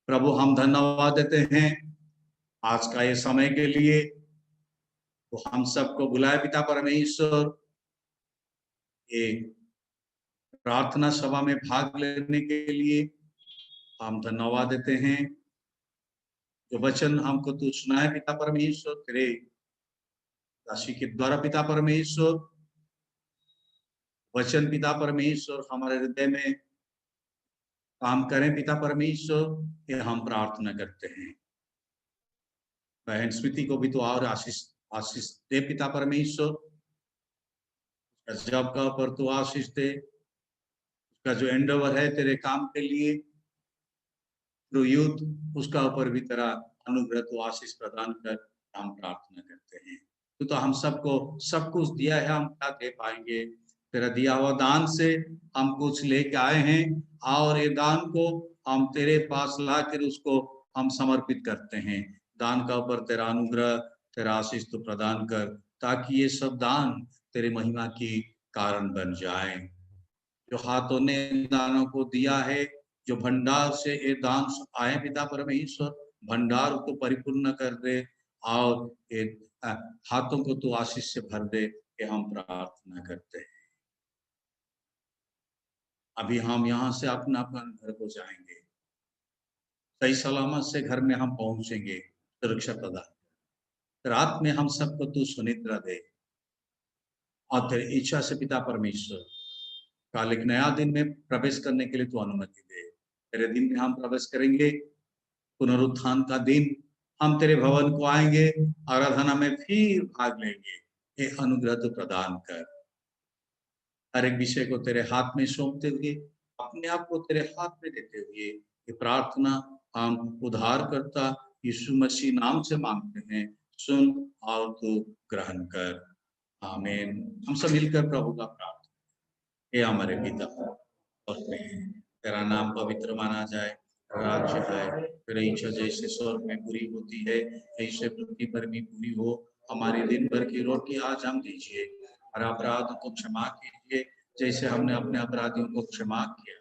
प्रभु हम धन्यवाद देते हैं आज का ये समय के लिए। तो हम सबको बुलाए पिता परमेश्वर, ये प्रार्थना सभा में भाग लेने के लिए हम धन्यवाद देते हैं। जो वचन हमको तू सुनाए पिता परमेश्वर, तेरे दासी के द्वारा पिता परमेश्वर, वचन पिता परमेश्वर हमारे हृदय में काम करें पिता परमेश्वर, ये हम प्रार्थना करते हैं। बहन स्मृति को भी तो और आशीष दे पिता परमेश्वर, जॉब का ऊपर तो आशीष दे, उसका जो एंडेवर है तेरे काम के लिए थ्रू यूथ, उसका ऊपर भी तेरा अनुग्रह तो आशीष प्रदान कर, हम प्रार्थना करते हैं। तो हम सबको सब कुछ दिया है, हम क्या दे पाएंगे? तेरा दिया हुआ दान से हम कुछ लेके आए हैं, और ये दान को हम तेरे पास लाकर उसको हम समर्पित करते हैं। दान का ऊपर तेरा अनुग्रह, तेरा आशीष तो प्रदान कर, ताकि ये सब दान तेरे महिमा की कारण बन जाए। जो हाथों ने दानों को दिया है, जो भंडार से ये दान आए पिता परमेश्वर, भंडार को परिपूर्ण कर दे, और ये हाथों को तो आशीष से भर दे, कि हम प्रार्थना करते हैं। अभी हम यहाँ से अपना घर को जाएंगे, सही सलामत से घर में हम पहुंचेंगे, सुरक्षा प्रदान। रात में हम सबको तू सुनिद्रा दे, और तेरी इच्छा से पिता परमेश्वर कल एक नया दिन में प्रवेश करने के लिए तू अनुमति दे। तेरे दिन में हम प्रवेश करेंगे, पुनरुत्थान का दिन, हम तेरे भवन को आएंगे, आराधना में फिर भाग लेंगे। ये अनुग्रह तो प्रदान कर। हर एक विषय को तेरे हाथ में सौंपते हुए, अपने आप को तेरे हाथ में देते हुए, ये प्रार्थना हम उद्धारकर्ता यीशु मसीह नाम से मांगते हैं, सुन और तू ग्रहण कर। आमीन। हम सब मिलकर प्रभु का प्रार्थना। हे हमारे पिता और तेरा नाम पवित्र माना जाए, राज्य आए, तेरी इच्छा जैसे स्वर्ग में पूरी होती है ऐसे पृथ्वी पर भी पूरी हो। हमारी दिन भर की रोटी आज हम दीजिए और अपराध को क्षमा कीजिए जैसे हमने अपने अपराधियों को क्षमा किया।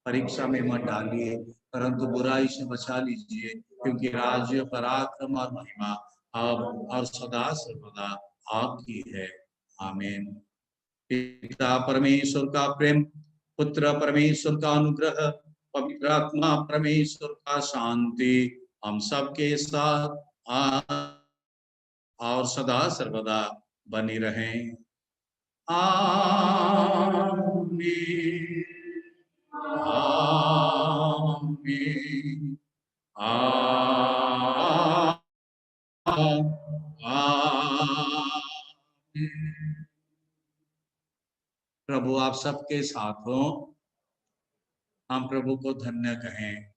परीक्षा में मत डालिए परंतु बुराई से बचा लीजिए, क्योंकि राज्य, पराक्रम और महिमा अब और सदा सर्वदा आपकी है। आमीन। पिता परमेश्वर का प्रेम, पुत्र परमेश्वर का अनुग्रह, पवित्र आत्मा परमेश्वर का शांति हम सबके साथ और सदा सर्वदा बनी रहे। आमीन। आमीन। आमीन। प्रभु आप सबके साथ हो। हम प्रभु को धन्य कहें।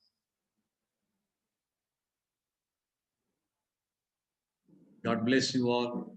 God bless you all.